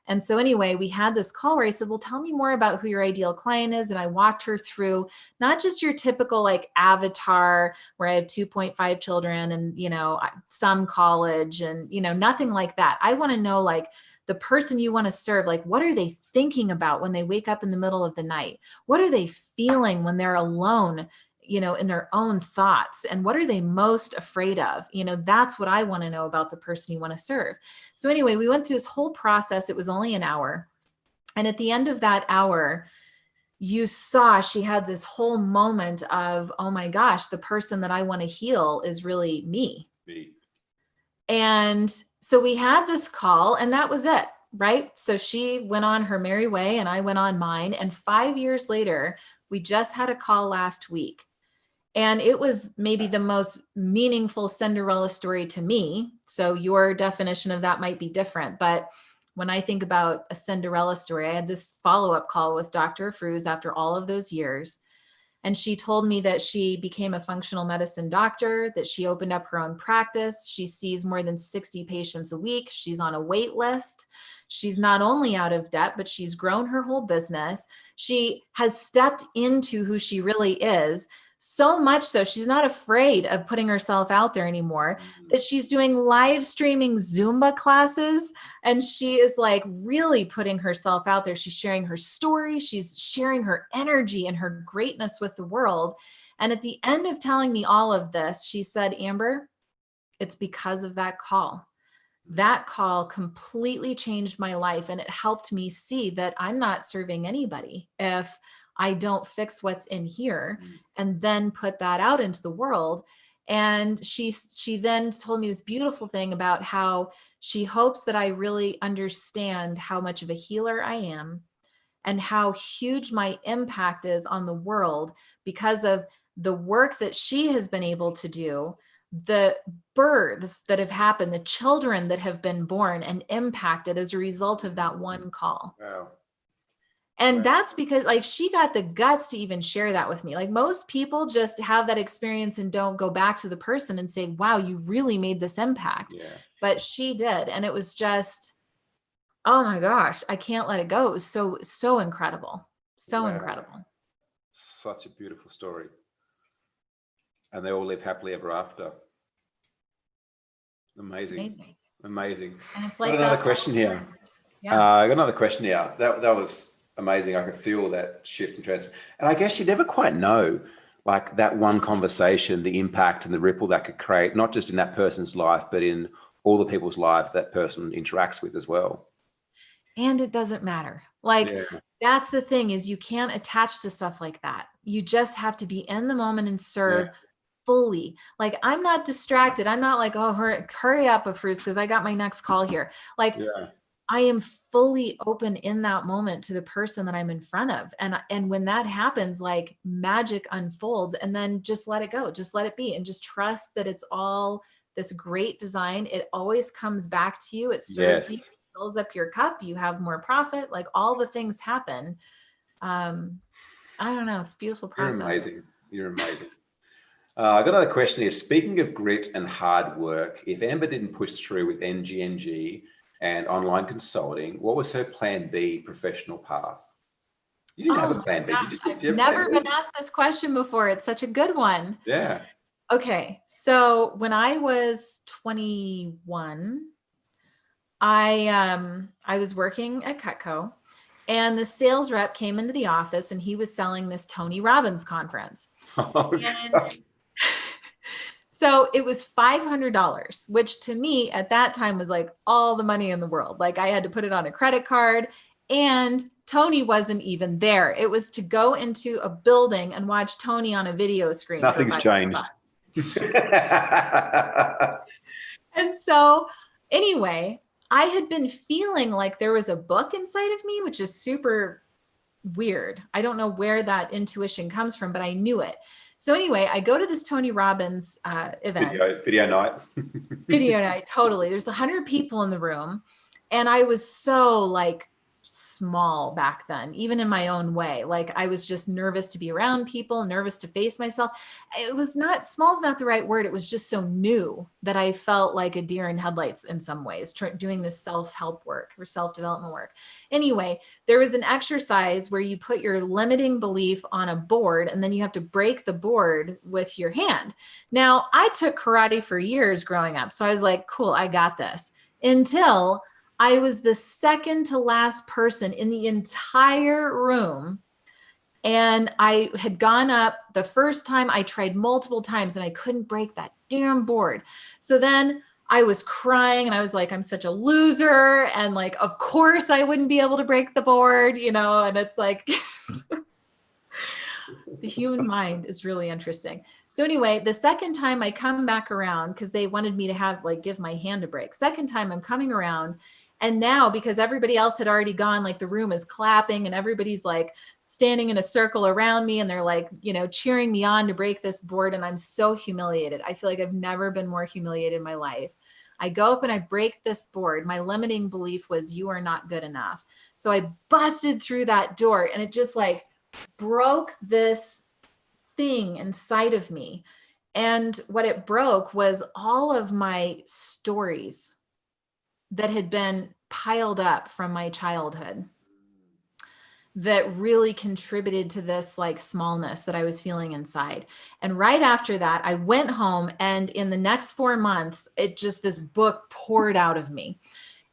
And so anyway, we had this call where I said, well, tell me more about who your ideal client is. And I walked her through not just your typical like avatar where I have 2.5 children and, some college and, nothing like that. I want to know like the person you want to serve, like what are they thinking about when they wake up in the middle of the night? What are they feeling when they're alone, in their own thoughts? And what are they most afraid of? That's what I want to know about the person you want to serve. So anyway, we went through this whole process. It was only an hour. And at the end of that hour, you saw she had this whole moment of, oh my gosh, the person that I want to heal is really me. And so we had this call, and that was it, right? So she went on her merry way and I went on mine. And 5 years later, we just had a call last week. And it was maybe the most meaningful Cinderella story to me. So your definition of that might be different. But when I think about a Cinderella story, I had this follow-up call with Dr. Afruz after all of those years. And she told me that she became a functional medicine doctor, that she opened up her own practice. She sees more than 60 patients a week. She's on a wait list. She's not only out of debt, but she's grown her whole business. She has stepped into who she really is. So much so she's not afraid of putting herself out there anymore, that she's doing live streaming Zumba classes. And she is like really putting herself out there. She's sharing her story. She's sharing her energy and her greatness with the world. And at the end of telling me all of this, she said, Amber, it's because of that call. That call completely changed my life. And it helped me see that I'm not serving anybody if I don't fix what's in here and then put that out into the world. And she then told me this beautiful thing about how she hopes that I really understand how much of a healer I am and how huge my impact is on the world because of the work that she has been able to do, the births that have happened, the children that have been born and impacted as a result of that one call. Wow. And that's because like she got the guts to even share that with me. Like most people just have that experience and don't go back to the person and say, wow, you really made this impact. Yeah. But she did. And it was just, oh my gosh, I can't let it go. It was so incredible. So incredible. Such a beautiful story. And they all live happily ever after. Amazing. Amazing. And it's like got another question here. Yeah. I got another question here. That was amazing. I could feel that shift and transfer. And I guess you never quite know, like that one conversation, the impact and the ripple that could create, not just in that person's life, but in all the people's life that person interacts with as well. And it doesn't matter. Like that's the thing is you can't attach to stuff like that. You just have to be in the moment and serve fully. Like I'm not distracted. I'm not like, oh, hurry up, Afruz, because I got my next call here. Like I am fully open in that moment to the person that I'm in front of. And when that happens, like magic unfolds, and then just let it go, just let it be. And just trust that it's all this great design. It always comes back to you. It serves you, fills up your cup. You have more profit, like all the things happen. I don't know. It's a beautiful process. You're amazing. You're amazing. I got another question here. Speaking of grit and hard work, if Amber didn't push through with NGNG, and online consulting. What was her plan B professional path? You didn't have a plan B. Gosh, I've never been asked this question before. It's such a good one. Yeah. Okay. So when I was 21, I was working at CutCo, and the sales rep came into the office and he was selling this Tony Robbins conference. Oh, and so it was $500, which to me at that time was like all the money in the world. Like I had to put it on a credit card, and Tony wasn't even there. It was to go into a building and watch Tony on a video screen. Nothing's changed. And so anyway, I had been feeling like there was a book inside of me, which is super weird. I don't know where that intuition comes from, but I knew it. So anyway, I go to this Tony Robbins event. Video night. Video night, totally. There's 100 people in the room. And I was so like small back then, even in my own way. Like I was just nervous to be around people, nervous to face myself. It was not, small is not the right word. It was just so new that I felt like a deer in headlights in some ways, doing this self-help work or self-development work. Anyway, there was an exercise where you put your limiting belief on a board and then you have to break the board with your hand. Now, I took karate for years growing up. So I was like, cool, I got this. Until I was the second to last person in the entire room. And I had gone up the first time. I tried multiple times and I couldn't break that damn board. So then I was crying and I was like, I'm such a loser. And like, of course I wouldn't be able to break the board, you know, and it's like, the human mind is really interesting. So anyway, the second time I come back around, because they wanted me to have like, give my hand a break. Second time I'm coming around. And now, because everybody else had already gone, like the room is clapping and everybody's like standing in a circle around me and they're like, you know, cheering me on to break this board. And I'm so humiliated. I feel like I've never been more humiliated in my life. I go up and I break this board. My limiting belief was you are not good enough. So I busted through that door and it just like broke this thing inside of me. And what it broke was all of my stories that had been piled up from my childhood that really contributed to this like smallness that I was feeling inside. And right after that, I went home, and in the next 4 months, this book poured out of me.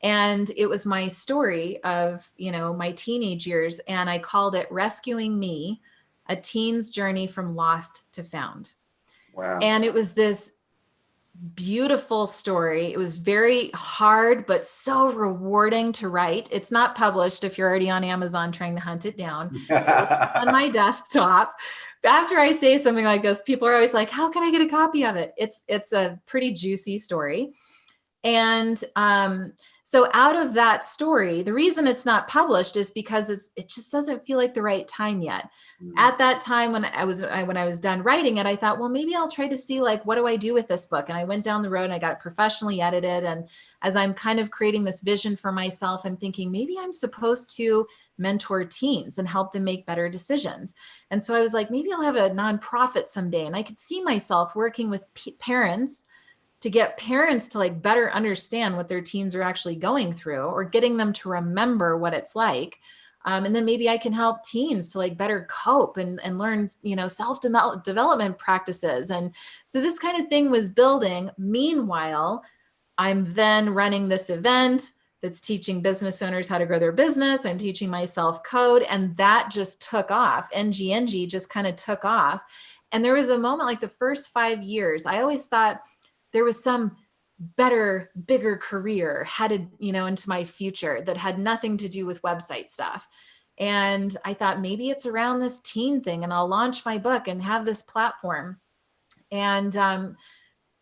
And it was my story of, you know, my teenage years. And I called it Rescuing Me, A Teen's Journey from Lost to Found. Wow. And it was this beautiful story. It was very hard, but so rewarding to write. It's not published if you're already on Amazon trying to hunt it down. On my desktop. After I say something like this, people are always like, how can I get a copy of it? It's a pretty juicy story. And so out of that story, the reason it's not published is because it just doesn't feel like the right time yet. Mm-hmm. At that time when I was done writing it, I thought, well, maybe I'll try to see like, what do I do with this book? And I went down the road and I got it professionally edited. And as I'm kind of creating this vision for myself, I'm thinking maybe I'm supposed to mentor teens and help them make better decisions. And so I was like, maybe I'll have a nonprofit someday. And I could see myself working with parents to get parents to like better understand what their teens are actually going through, or getting them to remember what it's like. And then maybe I can help teens to like better cope and learn, you know, self-development practices. And so this kind of thing was building. Meanwhile, I'm then running this event that's teaching business owners how to grow their business. I'm teaching myself code, and that just took off. NGNG just kind of took off. And there was a moment like the first 5 years, I always thought there was some better, bigger career headed, you know, into my future that had nothing to do with website stuff. And I thought maybe it's around this teen thing and I'll launch my book and have this platform. And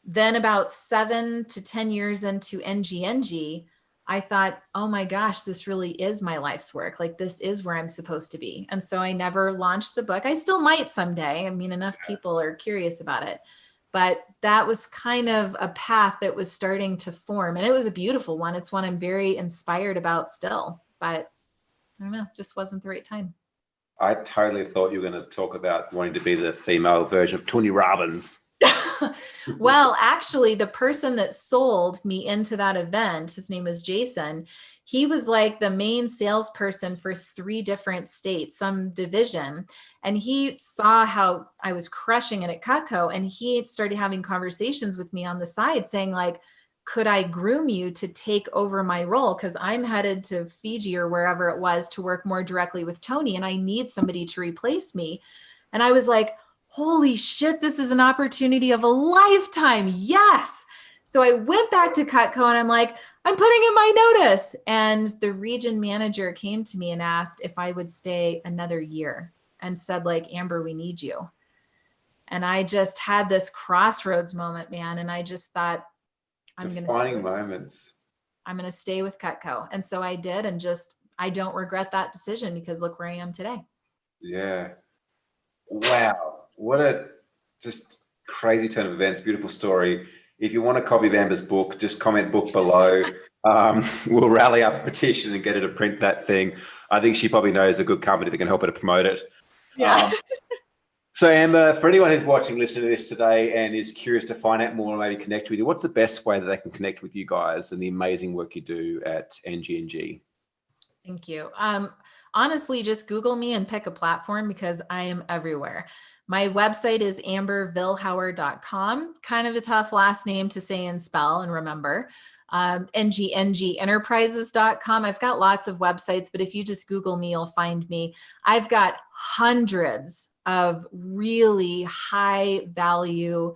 then about 7 to 10 years into NGNG, I thought, oh my gosh, this really is my life's work. Like this is where I'm supposed to be. And so I never launched the book. I still might someday. I mean, enough people are curious about it. But that was kind of a path that was starting to form. And it was a beautiful one. It's one I'm very inspired about still. But I don't know, just wasn't the right time. I totally thought you were going to talk about wanting to be the female version of Tony Robbins. Well, actually, the person that sold me into that event, his name was Jason. He was like the main salesperson for 3 different states, some division. And he saw how I was crushing it at CutCo. And he started having conversations with me on the side saying like, could I groom you to take over my role? Because I'm headed to Fiji or wherever it was to work more directly with Tony, and I need somebody to replace me. And I was like, holy shit, this is an opportunity of a lifetime. Yes. So I went back to CutCo and I'm like, I'm putting in my notice. And the region manager came to me and asked if I would stay another year and said like, Amber, we need you. And I just had this crossroads moment, man. And I just thought, I'm going to stay with CutCo. And so I did, and just, I don't regret that decision because look where I am today. Yeah. Wow. What a just crazy turn of events. Beautiful story. If you want a copy of Amber's book, just comment book below. We'll rally up a petition and get her to print that thing. I think she probably knows a good company that can help her to promote it. Yeah. So Amber, for anyone who's watching, listening to this today and is curious to find out more and maybe connect with you, what's the best way that they can connect with you guys and the amazing work you do at NGNG? Thank you. Honestly, just Google me and pick a platform because I am everywhere. My website is ambervilhauer.com. Kind of a tough last name to say and spell and remember. NGNG Enterprises.com. I've got lots of websites, but if you just Google me, you'll find me. I've got hundreds of really high value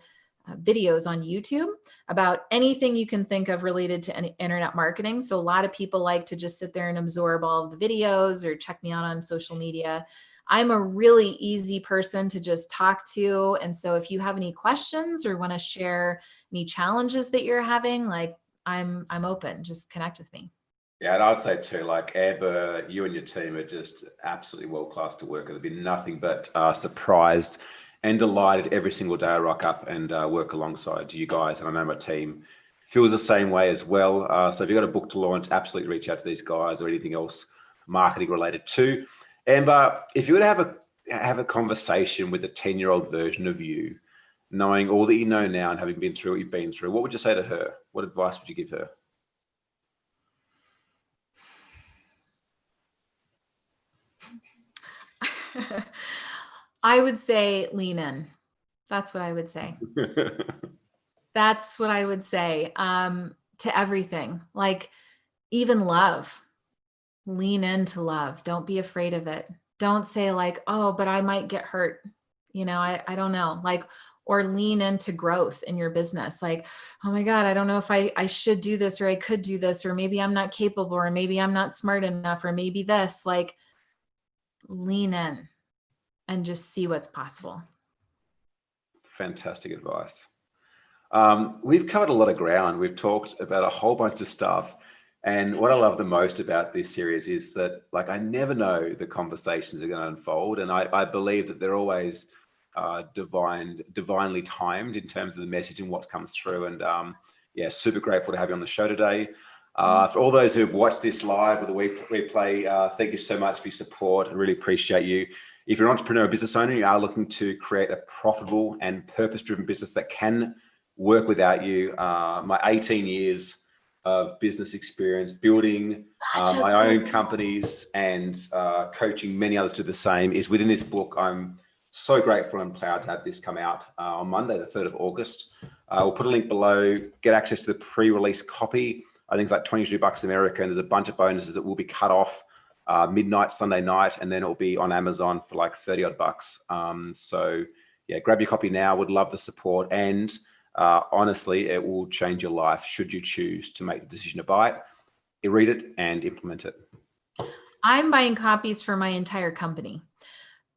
videos on YouTube about anything you can think of related to internet marketing. So a lot of people like to just sit there and absorb all of the videos or check me out on social media. I'm a really easy person to just talk to. And so if you have any questions or want to share any challenges that you're having, like I'm open, just connect with me. Yeah, and I'd say too, like Amber, you and your team are just absolutely world-class to work with. I've been nothing but surprised and delighted every single day I rock up and work alongside you guys. And I know my team feels the same way as well. So if you've got a book to launch, absolutely reach out to these guys or anything else marketing related too. Amber, if you were to have a conversation with a 10-year-old version of you, knowing all that you know now and having been through what you've been through, what would you say to her? What advice would you give her? I would say lean in. That's what I would say. That's what I would say to everything. Like even love, lean into love. Don't be afraid of it. Don't say like, oh, but I might get hurt. You know, I don't know, like, or lean into growth in your business. Like, oh my God, I don't know if I should do this, or I could do this, or maybe I'm not capable, or maybe I'm not smart enough, or maybe this. Like lean in and just see what's possible. Fantastic advice. We've covered a lot of ground. We've talked about a whole bunch of stuff. And what I love the most about this series is that, like, I never know the conversations are going to unfold. And I believe that they're always divinely timed in terms of the message and what comes through. And yeah, super grateful to have you on the show today. For all those who have watched this live or the replay, thank you so much for your support. I really appreciate you. If you're an entrepreneur or business owner, you are looking to create a profitable and purpose-driven business that can work without you. My 18 years of business experience building my own companies and coaching many others to the same is within this book. I'm so grateful and proud to have this come out on Monday, the 3rd of August. We'll put a link below, get access to the pre-release copy. I think it's like $22 American. There's a bunch of bonuses that will be cut off midnight Sunday night, and then it'll be on Amazon for like 30 odd bucks. So yeah, grab your copy now. Would love the support, and honestly, it will change your life should you choose to make the decision to buy it. You read it and implement it. I'm buying copies for my entire company.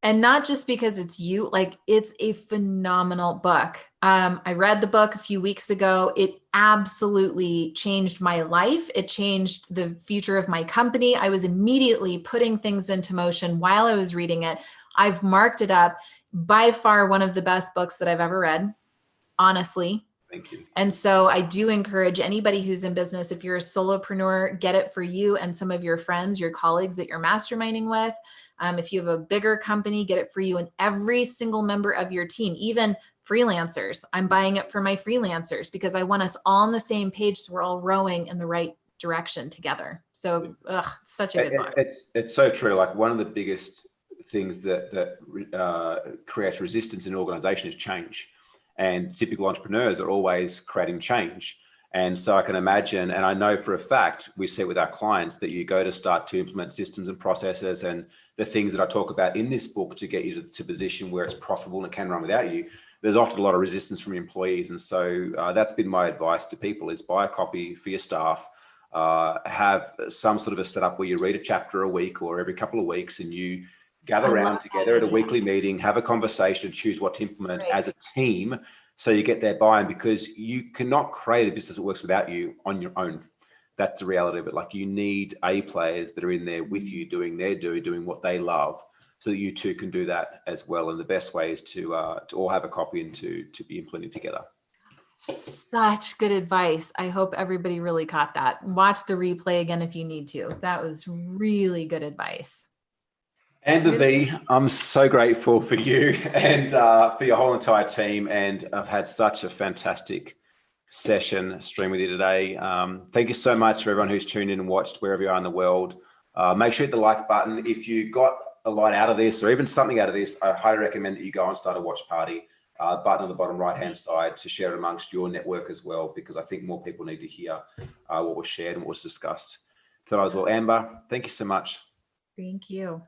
And not just because it's you, like it's a phenomenal book. I read the book a few weeks ago. It absolutely changed my life. It changed the future of my company. I was immediately putting things into motion while I was reading it. I've marked it up. By far one of the best books that I've ever read. Honestly, Thank you. And so I do encourage anybody who's in business, if you're a solopreneur, get it for you and some of your friends, your colleagues that you're masterminding with. If you have a bigger company, get it for you and every single member of your team, even freelancers. I'm buying it for my freelancers because I want us all on the same page so we're all rowing in the right direction together. So it's such a good book. It's so true. Like one of the biggest things that creates resistance in an organization is change. And typical entrepreneurs are always creating change. And so I can imagine, and I know for a fact, we see with our clients that you go to start to implement systems and processes and the things that I talk about in this book to get you to a position where it's profitable and it can run without you. There's often a lot of resistance from employees. And so that's been my advice to people is buy a copy for your staff, have some sort of a setup where you read a chapter a week or every couple of weeks and you gather around together at a weekly meeting, have a conversation and choose what to implement as a team so you get their buy-in, because you cannot create a business that works without you on your own. That's the reality of it. Like you need A players that are in there with you doing what they love so that you two can do that as well. And the best way is to all have a copy and to be implementing together. Such good advice. I hope everybody really caught that. Watch the replay again if you need to. That was really good advice. Amber V, I'm so grateful for you and for your whole entire team. And I've had such a fantastic stream with you today. Thank you so much for everyone who's tuned in and watched wherever you are in the world. Make sure you hit the like button. If you got a lot out of this or even something out of this, I highly recommend that you go and start a watch party. Button on the bottom right-hand side to share it amongst your network as well, because I think more people need to hear what was shared and what was discussed tonight as well. Amber, thank you so much. Thank you.